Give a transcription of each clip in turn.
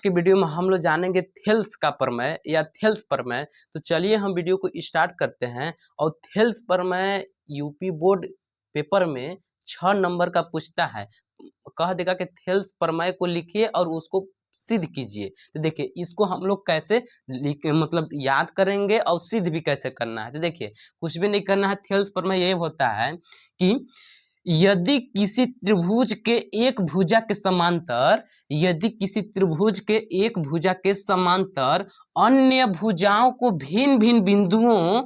की वीडियो में हम लोग जानेंगे थेल्स का प्रमेय या थेल्स प्रमेय। तो चलिए हम वीडियो को स्टार्ट करते हैं। और थेल्स प्रमेय यूपी बोर्ड पेपर में 6 नंबर का पूछता है। कह देगा कि थेल्स प्रमेय को लिखिए और उसको सिद्ध कीजिए। तो देखिए इसको हम लोग कैसे मतलब याद करेंगे और सिद्ध भी कैसे करना है। तो देखिए कुछ भी नहीं करना है। थेल्स प्रमेय ये होता है कि यदि किसी त्रिभुज के एक भुजा के समांतर अन्य भुजाओं को भिन्न भिन्न बिंदुओं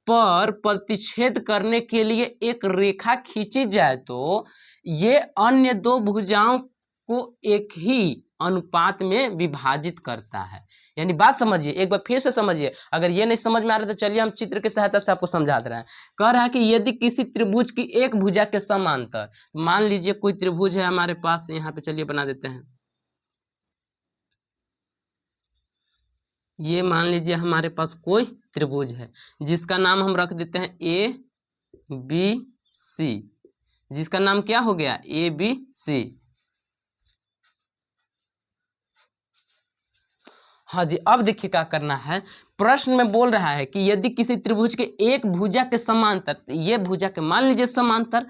पर प्रतिच्छेद करने के लिए एक रेखा खींची जाए तो ये अन्य दो भुजाओं को एक ही अनुपात में विभाजित करता है। यानी बात समझिए, एक बार फिर से समझिए। अगर ये नहीं समझ में आ रहा तो चलिए हम चित्र की सहायता से आपको समझा दे रहे हैं। कह रहा है कि यदि किसी त्रिभुज की एक भुजा के समांतर, मान लीजिए कोई त्रिभुज है हमारे पास, यहाँ पे चलिए बना देते हैं। ये मान लीजिए हमारे पास कोई त्रिभुज है जिसका नाम हम रख देते हैं ए बी सी। जिसका नाम क्या हो गया? A B C. हाँ जी, अब देखिए क्या करना है। प्रश्न में बोल रहा है कि यदि किसी त्रिभुज के एक भुजा के समांतर, ये भुजा के मान लीजिए समांतर,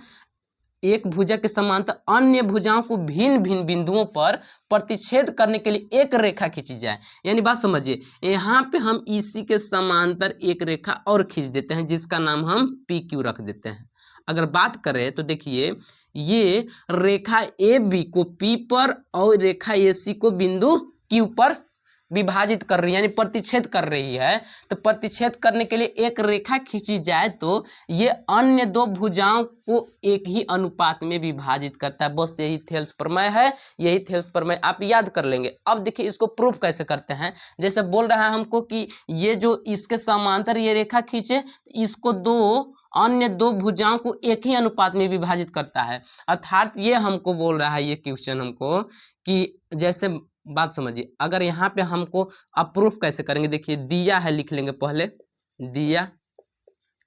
एक भुजा के समांतर अन्य भुजाओं को भिन्न भिन्न बिंदुओं पर प्रतिच्छेद करने के लिए एक रेखा खींची जाए। यानी बात समझिए, यहाँ पे हम इसी के समांतर एक रेखा और खींच देते हैं जिसका नाम हम पी क्यू रख देते हैं। अगर बात करें तो देखिए ये रेखा ए बी को पी पर और रेखा ए सी को बिंदु क्यू पर विभाजित कर रही है, यानी प्रतिच्छेद कर रही है। तो प्रतिच्छेद करने के लिए एक रेखा खींची जाए तो ये अन्य दो भुजाओं को एक ही अनुपात में विभाजित करता है। बस यही थेल्स प्रमेय है, यही थेल्स प्रमेय आप याद कर लेंगे। अब देखिए इसको प्रूफ कैसे करते हैं। जैसे बोल रहा है हमको कि ये जो इसके समांतर ये रेखा खींचे, इसको अन्य दो भुजाओं को एक ही अनुपात में विभाजित करता है। अर्थात ये हमको बोल रहा है ये क्वेश्चन हमको कि जैसे बात समझिए, अगर यहाँ पे हमको अप्रूफ कैसे करेंगे। देखिए दिया है, लिख लेंगे पहले। दिया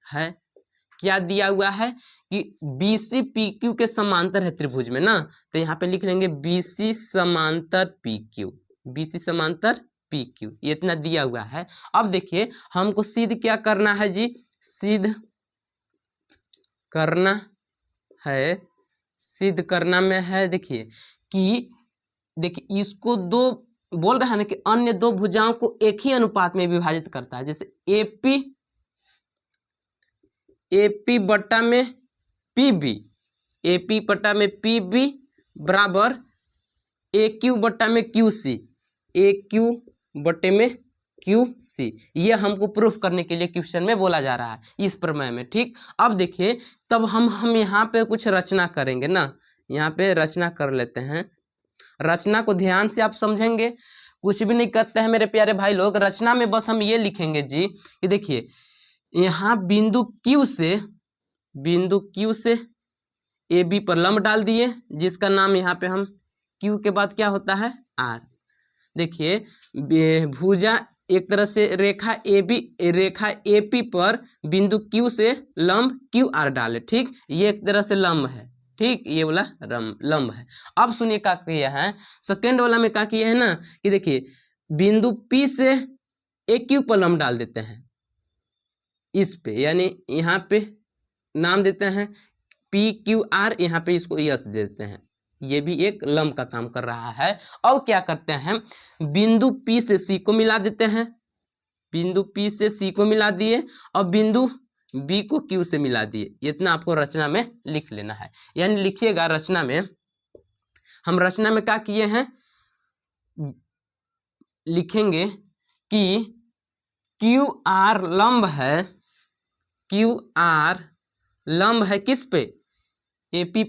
है, क्या दिया हुआ है कि BC PQ के समांतर है त्रिभुज में ना, तो यहाँ पे लिख लेंगे BC समांतर PQ। BC समांतर PQ, ये इतना दिया हुआ है। अब देखिए हमको सिद्ध क्या करना है जी, सिद्ध करना है। सिद्ध करना में है देखिए कि देखिए इसको दो बोल रहा है ना कि अन्य दो भुजाओं को एक ही अनुपात में विभाजित करता है। जैसे एपी बटा में पीबी, एपी बटा में पीबी बराबर AQ बटा में QC, AQ बटे में QC। ये हमको प्रूफ करने के लिए क्वेश्चन में बोला जा रहा है इस प्रमेय में। ठीक, अब देखिए तब हम यहाँ पे कुछ रचना करेंगे ना। यहाँ पे रचना कर लेते हैं। रचना को ध्यान से आप समझेंगे, कुछ भी नहीं करते हैं मेरे प्यारे भाई लोग। रचना में बस हम ये लिखेंगे जी कि देखिए यहाँ बिंदु Q से ए बी पर लंब डाल दिए, जिसका नाम यहाँ पे हम Q के बाद क्या होता है R। देखिए भुजा एक तरह से रेखा ए पी पर बिंदु Q से लंब QR डाले। ठीक, ये एक तरह से लंब है। ठीक, ये वाला लंब है। अब सुनिए क्या किया है, सेकेंड वाला में क्या किया है ना कि देखिए बिंदु P से AQ पर लंब डाल देते हैं इस पे, यानी यहाँ पे नाम देते हैं PQR, यहाँ पे इसको यस देते हैं। ये भी एक लंब का काम कर रहा है। और क्या करते हैं, बिंदु P से C को मिला देते हैं। बिंदु P से C को मिला दिए और बिंदु B को Q से मिला दिए। इतना आपको रचना में लिख लेना है। यानी लिखिएगा रचना में, हम रचना में क्या किए हैं, लिखेंगे कि QR लंब है, QR लंब है किस पे, AP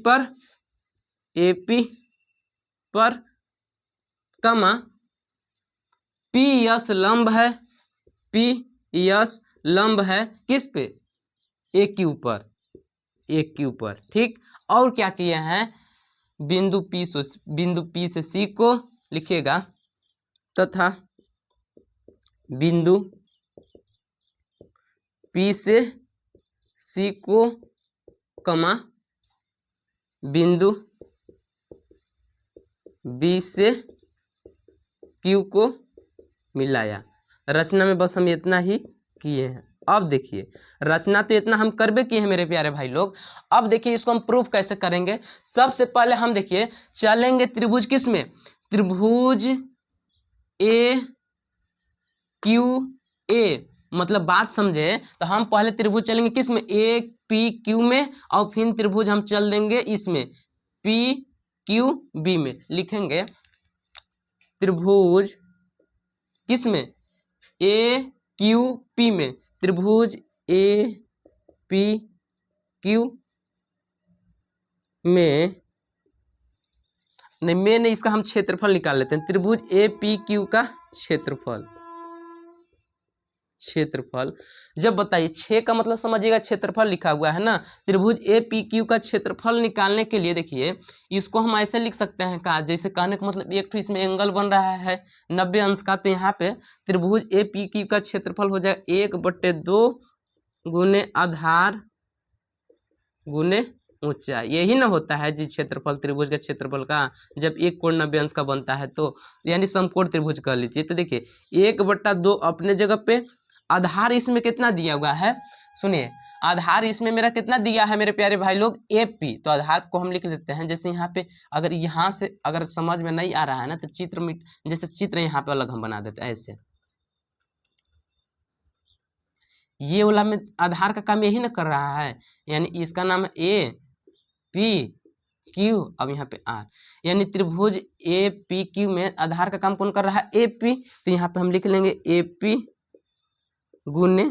पर कमा PS लंब है, PS लंब है किस पे, AQ पर। ठीक, और क्या किए हैं, बिंदु P से C को लिखिएगा तथा बिंदु P से C को कमा बिंदु B से क्यू को मिलाया। रचना में बस हम इतना ही किए हैं। अब देखिए रचना तो इतना हम करबे किए हैं मेरे प्यारे भाई लोग। अब देखिए इसको हम प्रूफ कैसे करेंगे। सबसे पहले हम देखिए चलेंगे त्रिभुज किस में, त्रिभुज ए क्यू ए, मतलब बात समझे तो हम पहले त्रिभुज चलेंगे किस में, ए पी क्यू में, और फिर त्रिभुज हम चल देंगे इसमें पी क्यू बी में। लिखेंगे त्रिभुज किस में, ए क्यू पी में, त्रिभुज ए पी क्यू में, नहीं इसका हम क्षेत्रफल निकाल लेते हैं। त्रिभुज ए पी क्यू का क्षेत्रफल, जब बताइए 6 का मतलब समझिएगा क्षेत्रफल लिखा हुआ है ना। त्रिभुज ए पी क्यू का क्षेत्रफल निकालने के लिए देखिए इसको हम ऐसे लिख सकते हैं का, जैसे कहने का मतलब एक तो इसमें एंगल बन रहा है 90 अंश का, तो यहाँ पे त्रिभुज ए पी क्यू का क्षेत्रफल हो जाएगा 1/2 गुने आधार गुने ऊंचाई। यही ना होता है जी क्षेत्रफल त्रिभुज के क्षेत्रफल का, जब एक कोण 90 अंश का बनता है तो, यानी समकोण त्रिभुज कह लीजिए। तो देखिए 1/2 अपने जगह पे, आधार इसमें कितना दिया हुआ है, सुनिए आधार इसमें मेरा कितना दिया है मेरे प्यारे भाई लोग, ए पी। तो आधार को हम लिख लेते हैं, जैसे यहाँ पे अगर यहाँ से अगर समझ में नहीं आ रहा है ना तो जैसे चित्र यहाँ पे अलग हम बना देते हैं ऐसे। ये वाला में आधार का काम यही ना कर रहा है, यानी इसका नाम है ए पी क्यू, अब यहाँ पे आर, यानी त्रिभुज ए पी क्यू में आधार का काम कौन कर रहा है, ए पी। तो यहाँ पे हम लिख लेंगे ए पी गुने,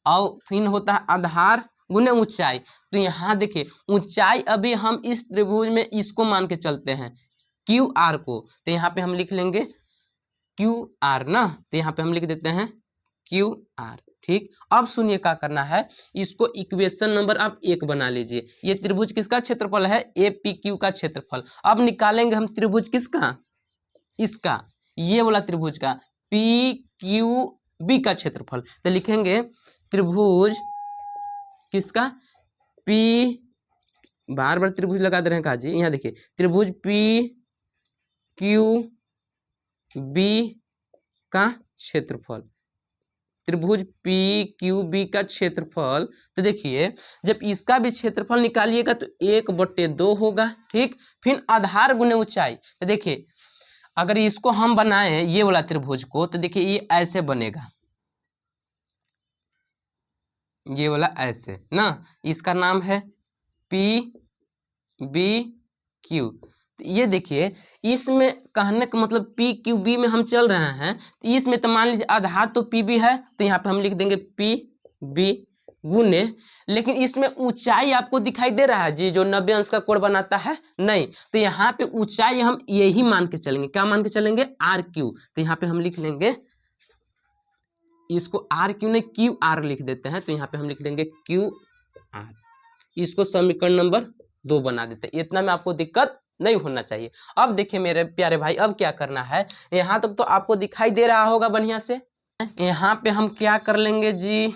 और फिर होता है आधार गुने ऊंचाई। तो यहाँ देखिए ऊंचाई अभी हम इस त्रिभुज में इसको मान के चलते हैं क्यू आर को, तो यहाँ पे हम लिख लेंगे क्यू आर ना, तो यहाँ पे हम लिख देते हैं क्यू आर। ठीक, अब सुनिए क्या करना है, इसको इक्वेशन नंबर आप 1 बना लीजिए। ये त्रिभुज किसका क्षेत्रफल है, ए पी क्यू का क्षेत्रफल। अब निकालेंगे हम त्रिभुज किसका, इसका, ये वाला त्रिभुज का पी क्यू बी का क्षेत्रफल। तो लिखेंगे त्रिभुज किसका, पी, बार बार त्रिभुज लगा दे रहे हैं काजी, यहाँ देखिए त्रिभुज पी क्यू बी का क्षेत्रफल, त्रिभुज पी क्यू बी का क्षेत्रफल। तो देखिए जब इसका भी क्षेत्रफल निकालिएगा तो 1/2 होगा। ठीक, फिर आधार गुने ऊंचाई। तो देखिए अगर इसको हम बनाएं ये वाला त्रिभुज को, तो देखिए ये ऐसे बनेगा, ये वाला ऐसे ना, इसका नाम है पी बी क्यू। ये देखिए इसमें कहने का मतलब पी क्यू बी में हम चल रहे हैं, तो इसमें तो मान लीजिए आधार तो पी बी है, तो यहाँ पे हम लिख देंगे पी बी गुने, लेकिन इसमें ऊंचाई आपको दिखाई दे रहा है जी जो 90 अंश का कोण बनाता है, नहीं, तो यहाँ पे ऊंचाई हम यही मान के चलेंगे, क्या मान के चलेंगे, आर क्यू। तो यहाँ पे हम लिख लेंगे इसको आर क्यू ने क्यू आर लिख देते हैं, तो यहाँ पे हम लिख देंगे क्यू आर। इसको समीकरण नंबर 2 बना देते हैं, इतना में आपको दिक्कत नहीं होना चाहिए। अब देखिए मेरे प्यारे भाई अब क्या करना है, यहाँ तक तो आपको दिखाई दे रहा होगा बढ़िया से। यहाँ पे हम क्या कर लेंगे जी,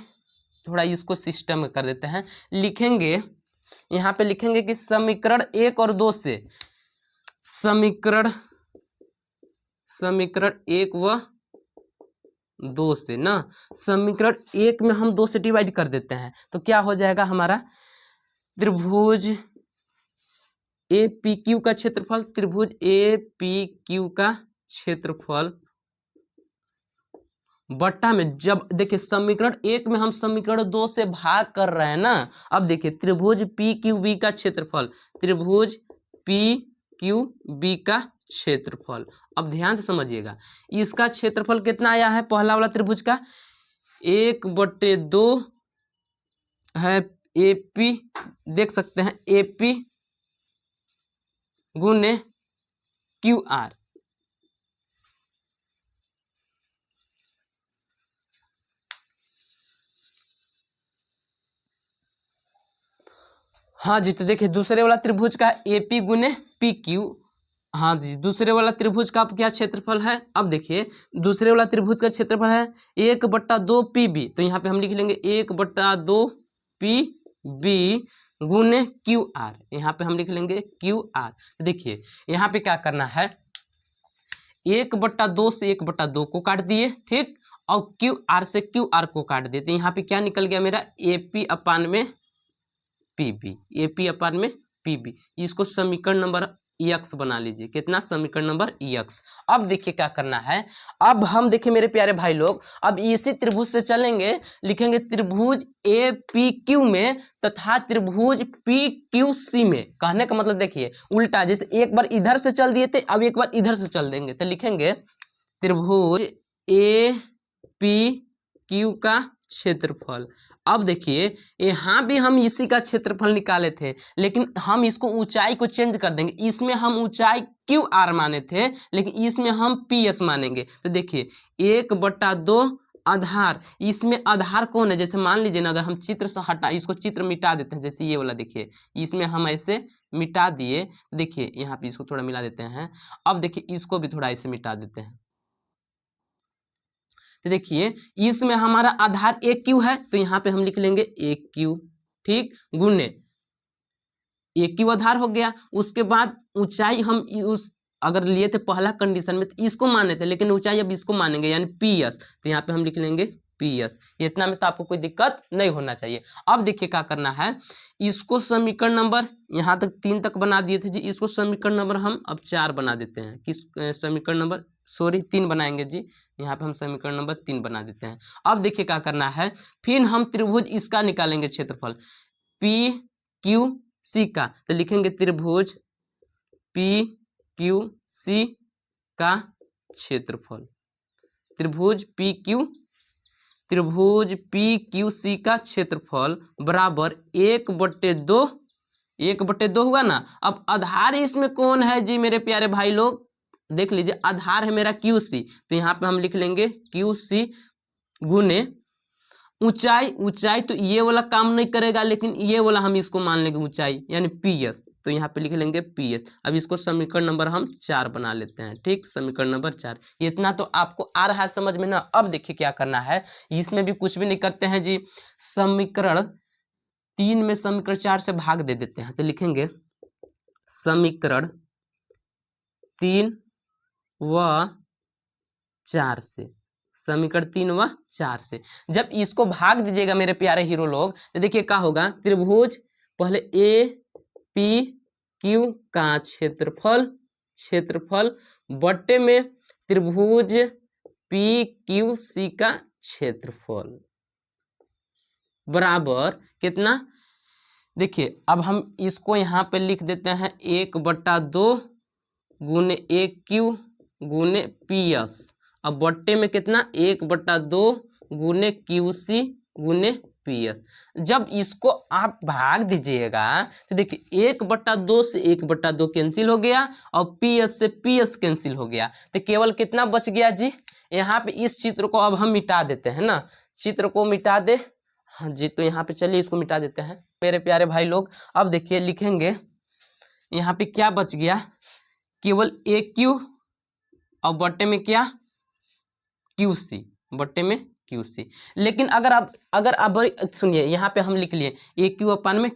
थोड़ा इसको सिस्टम में कर देते हैं, लिखेंगे यहाँ पे लिखेंगे कि समीकरण 1 और 2 से, समीकरण 1 व 2 से ना, समीकरण 1 में हम 2 से डिवाइड कर देते हैं, तो क्या हो जाएगा हमारा, त्रिभुज ए पी क्यू का क्षेत्रफल, त्रिभुज ए पी क्यू का क्षेत्रफल बट्टा में, जब देखिए समीकरण 1 में हम समीकरण 2 से भाग कर रहे हैं ना, अब देखिए त्रिभुज पी क्यू बी का क्षेत्रफल, त्रिभुज पी क्यू बी का क्षेत्रफल। अब ध्यान से समझिएगा इसका क्षेत्रफल कितना आया है, पहला वाला त्रिभुज का 1/2 है ए पी, देख सकते हैं ए पी गुने क्यू आर। हाँ जी, तो देखिए दूसरे वाला त्रिभुज का ए पी गुने पी क्यू, हाँ जी दूसरे वाला त्रिभुज का क्या क्षेत्रफल है, अब देखिए दूसरे वाला त्रिभुज का क्षेत्रफल है 1/2 पी बी, तो यहाँ पे हम लिख लेंगे 1/2 पी बी गुने क्यू आर, यहाँ पे हम लिख लेंगे क्यू आर। देखिए यहाँ पे क्या करना है, 1/2 से 1/2 को काट दिए, ठीक, और क्यू आर से क्यू आर को काट दिए, तो यहाँ पे क्या निकल गया मेरा AP अपान में PB, AP अपान में PB। इसको समीकरण नंबर EX बना लीजिए। कितना? समीकरण नंबर EX। अब देखिए क्या करना है, अब हम देखिए मेरे प्यारे भाई लोग, अब इसी त्रिभुज से चलेंगे, लिखेंगे त्रिभुज APQ में तथा त्रिभुज PQC में। कहने का मतलब देखिए उल्टा, जैसे एक बार इधर से चल दिए थे, अब एक बार इधर से चल देंगे, तो लिखेंगे त्रिभुज APQ का क्षेत्रफल। अब देखिए यहाँ भी हम इसी का क्षेत्रफल निकाले थे, लेकिन हम इसको ऊंचाई को चेंज कर देंगे। इसमें हम ऊंचाई QR माने थे, लेकिन इसमें हम PS मानेंगे। तो देखिए 1/2 आधार, इसमें आधार कौन है? जैसे मान लीजिए ना, अगर हम चित्र से हटा, इसको चित्र मिटा देते हैं, जैसे ये वाला देखिए, इसमें हम ऐसे मिटा दिए, देखिए यहाँ पे इसको थोड़ा मिला देते हैं। अब देखिए इसको भी थोड़ा ऐसे मिटा देते हैं, तो देखिए इसमें हमारा आधार AQ है, तो यहाँ पे हम लिख लेंगे AQ, ठीक, गुने AQ आधार हो गया। उसके बाद ऊंचाई हम उस अगर लिए थे पहला कंडीशन में तो इसको माने थे, लेकिन ऊंचाई अब इसको मानेंगे यानी PS, तो यहाँ पे हम लिख लेंगे PS। इतना में तो आपको कोई दिक्कत नहीं होना चाहिए। अब देखिए क्या करना है, इसको समीकरण नंबर यहाँ तक 3 तक बना दिए थे जी, इसको समीकरण नंबर हम अब 4 बना देते हैं। किस समीकरण नंबर, सॉरी 3 बनाएंगे जी, यहाँ पे हम समीकरण नंबर 3 बना देते हैं। अब देखिए क्या करना है, फिर हम त्रिभुज इसका निकालेंगे क्षेत्रफल PQC का, तो लिखेंगे त्रिभुज PQC का क्षेत्रफल। त्रिभुज PQC का क्षेत्रफल बराबर 1/2, 1/2 हुआ ना। अब आधार इसमें कौन है जी मेरे प्यारे भाई लोग, देख लीजिए आधार है मेरा QC, तो यहाँ पे हम लिख लेंगे QC गुने ऊंचाई तो ये वाला काम नहीं करेगा, लेकिन ये वाला हम इसको मान लेंगे ऊंचाई यानी PS, तो यहाँ पे लिख लेंगे PS। अब इसको समीकरण नंबर हम 4 बना लेते हैं, ठीक, समीकरण नंबर 4। इतना तो आपको आ रहा है समझ में ना। अब देखिए क्या करना है, इसमें भी कुछ भी नहीं करते हैं जी, समीकरण 3 में समीकरण 4 से भाग दे देते हैं, तो लिखेंगे समीकरण 3 व 4 से, समीकरण 3 व 4 से जब इसको भाग दीजिएगा मेरे प्यारे हीरो लोग, तो देखिए क्या होगा, त्रिभुज पहले APQ का क्षेत्रफल बट्टे में त्रिभुज PQC का क्षेत्रफल बराबर कितना, देखिए अब हम इसको यहाँ पे लिख देते हैं 1/2 गुने AQ गुने PS, अब बट्टे में कितना 1/2 गुने QC गुने PS। जब इसको आप भाग दीजिएगा तो देखिए 1/2 से 1/2 कैंसिल हो गया और PS से PS कैंसिल हो गया, तो केवल कितना बच गया जी, यहाँ पे इस चित्र को अब हम मिटा देते हैं ना, चित्र को मिटा दे, हाँ जी, तो यहाँ पे चलिए इसको मिटा देते हैं मेरे प्यारे भाई लोग। अब देखिए लिखेंगे यहाँ पे क्या बच गया, केवल AQ और बट्टे में क्या QC, बट्टे में QC। लेकिन अगर अब सुनिए यहाँ पे हम लिख लिए AQ अपान में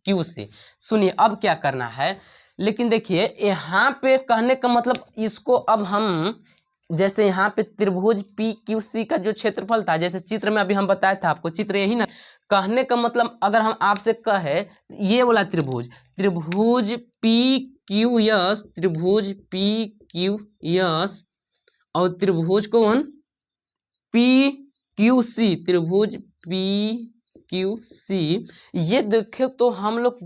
QC। सुनिए अब क्या करना है, लेकिन देखिए यहाँ पे कहने का मतलब इसको अब हम जैसे यहाँ पे त्रिभुज PQC का जो क्षेत्रफल था, जैसे चित्र में अभी हम बताया था आपको, चित्र यही ना, कहने का मतलब अगर हम आपसे कहे ये वाला त्रिभुज PQS और त्रिभुज कौन PQC, त्रिभुज PQC, ये देखे तो हम लोग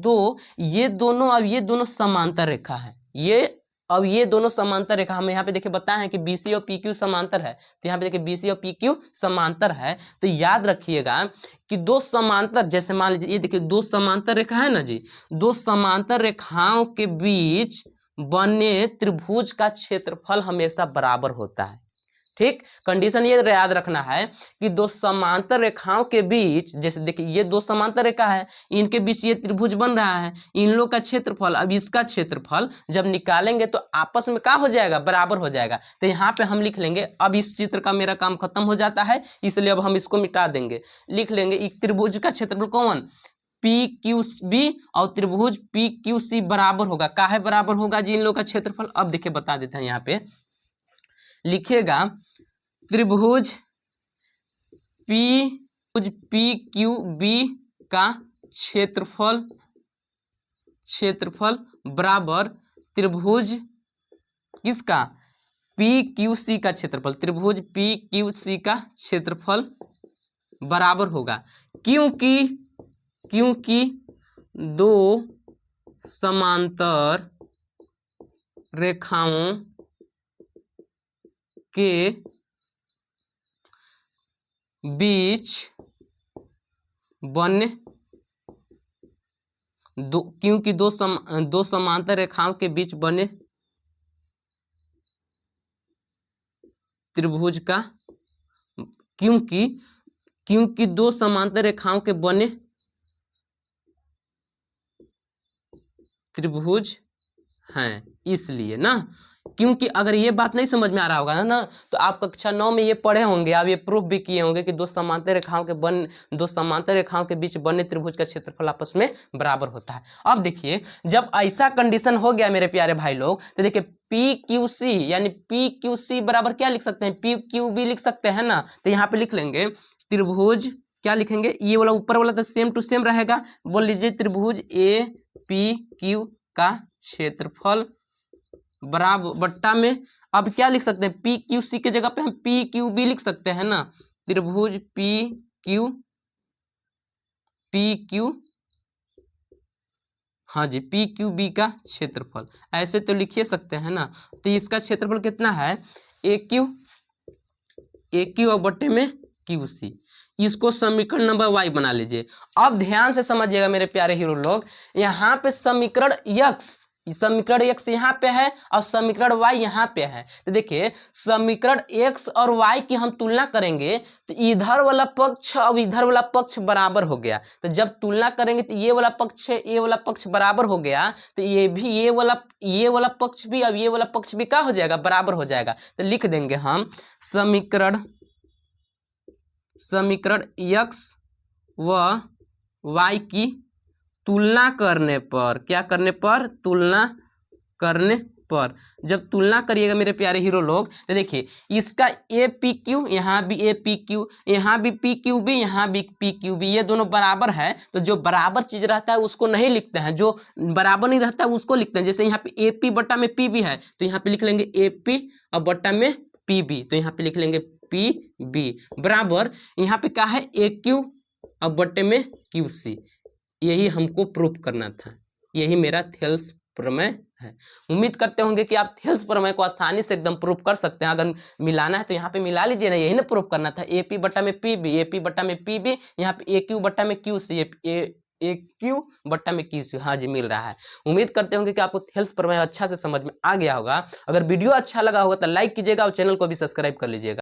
ये दोनों समांतर रेखा है, ये दोनों समांतर रेखा हम यहाँ पे देखिए बताए हैं कि BC और PQ समांतर है, तो यहाँ पे देखिए BC और PQ समांतर है, तो याद रखिएगा कि दो समांतर, जैसे मान लीजिए ये देखिए 2 समांतर रेखा है ना जी, 2 समांतर रेखाओं के बीच बने त्रिभुज का क्षेत्रफल हमेशा बराबर होता है, ठीक। कंडीशन ये याद रखना है कि 2 समांतर रेखाओं के बीच, जैसे देखिए ये 2 समांतर रेखा है, इनके बीच ये त्रिभुज बन रहा है, इन लोग का क्षेत्रफल, अब इसका क्षेत्रफल जब निकालेंगे तो आपस में क्या हो जाएगा, बराबर हो जाएगा। तो यहाँ पे हम लिख लेंगे, अब इस चित्र का मेरा काम खत्म हो जाता है, इसलिए अब हम इसको मिटा देंगे, लिख लेंगे एक त्रिभुज का क्षेत्रफल कौन PQB और त्रिभुज PQC बराबर होगा, काहे बराबर होगा जी, इन लोग का क्षेत्रफल। अब देखिए बता देते हैं यहाँ पे, लिखिएगा त्रिभुज पी क्यू बी का क्षेत्रफल बराबर त्रिभुज किसका, पी क्यू सी का क्षेत्रफल, त्रिभुज पी क्यू सी का क्षेत्रफल बराबर होगा, क्योंकि दो समांतर रेखाओं के बीच बने क्योंकि दो समांतर रेखाओं के बीच बने त्रिभुज का, क्योंकि दो समांतर रेखाओं के बने त्रिभुज हैं, इसलिए ना। क्योंकि अगर ये बात नहीं समझ में आ रहा होगा ना तो आप कक्षा 9 में ये पढ़े होंगे, आप ये प्रूफ भी किए होंगे कि दो समांतर रेखाओं के बीच बने त्रिभुज का क्षेत्रफल आपस में बराबर होता है। अब देखिए जब ऐसा कंडीशन हो गया मेरे प्यारे भाई लोग, तो देखिए पी क्यू सी यानी पी क्यू सी बराबर क्या लिख सकते हैं, पी क्यू बी लिख सकते हैं ना। तो यहाँ पे लिख लेंगे त्रिभुज, क्या लिखेंगे, ये वाला ऊपर वाला तो सेम टू सेम रहेगा, बोल लीजिए त्रिभुज ए पी क्यू का क्षेत्रफल बराबर बट्टा में, अब क्या लिख सकते हैं, पी क्यू सी के जगह पे हम पी क्यू बी लिख सकते हैं ना, त्रिभुज पी क्यू हाँ जी पी क्यू बी का क्षेत्रफल, ऐसे तो लिखिए सकते हैं ना। तो इसका क्षेत्रफल कितना है, ए क्यू और बट्टे में क्यू सी, इसको समीकरण नंबर वाई बना लीजिए। अब ध्यान से समझिएगा मेरे प्यारे हीरो लोग, यहाँ पे समीकरण x यहाँ पे है और समीकरण y यहाँ पे है। तो देखिए समीकरण x और y की हम तुलना करेंगे तो इधर वाला पक्ष और इधर वाला पक्ष बराबर हो गया। तो जब तुलना करेंगे तो ये वाला पक्ष है, ये वाला पक्ष बराबर हो गया, तो ये वाला पक्ष भी अब ये वाला पक्ष भी क्या हो जाएगा, बराबर हो जाएगा। तो लिख देंगे हम समीकरण x व y की तुलना करने पर, क्या करने पर, तुलना करने पर, जब तुलना करिएगा मेरे प्यारे हीरो लोग, तो देखिए इसका ए पी क्यू, यहाँ भी ए पी क्यू, यहाँ भी पी क्यू बी, यहाँ भी पी क्यू बी, ये दोनों बराबर है। तो जो बराबर चीज रहता है उसको नहीं लिखते हैं, जो बराबर नहीं रहता है उसको लिखते हैं। जैसे यहाँ पे ए पी बट्टा में पी बी है तो यहाँ पे लिख लेंगे ए पी और बट्टा में पी बी, तो यहाँ पे लिख लेंगे पी बी बराबर, यहाँ पे क्या है, ए क्यू और बट्टे में क्यू सी। यही हमको प्रूफ करना था, यही मेरा थेल्स प्रमेय है। उम्मीद करते होंगे कि आप थेल्स प्रमेय को आसानी से एकदम प्रूफ कर सकते हैं। अगर मिलाना है तो यहाँ पे मिला लीजिए ना, यही ना प्रूफ करना था, ए पी बट्टा में पी बी, ए पी बट्टा में पी बी, यहाँ पे ए क्यू बट्टा में क्यू सी, ए क्यू बट्टा में क्यू सी, हाँ जी मिल रहा है। उम्मीद करते होंगे कि आपको थेल्स प्रमेय अच्छा से समझ में आ गया होगा। अगर वीडियो अच्छा लगा होगा तो लाइक कीजिएगा और चैनल को भी सब्सक्राइब कर लीजिएगा।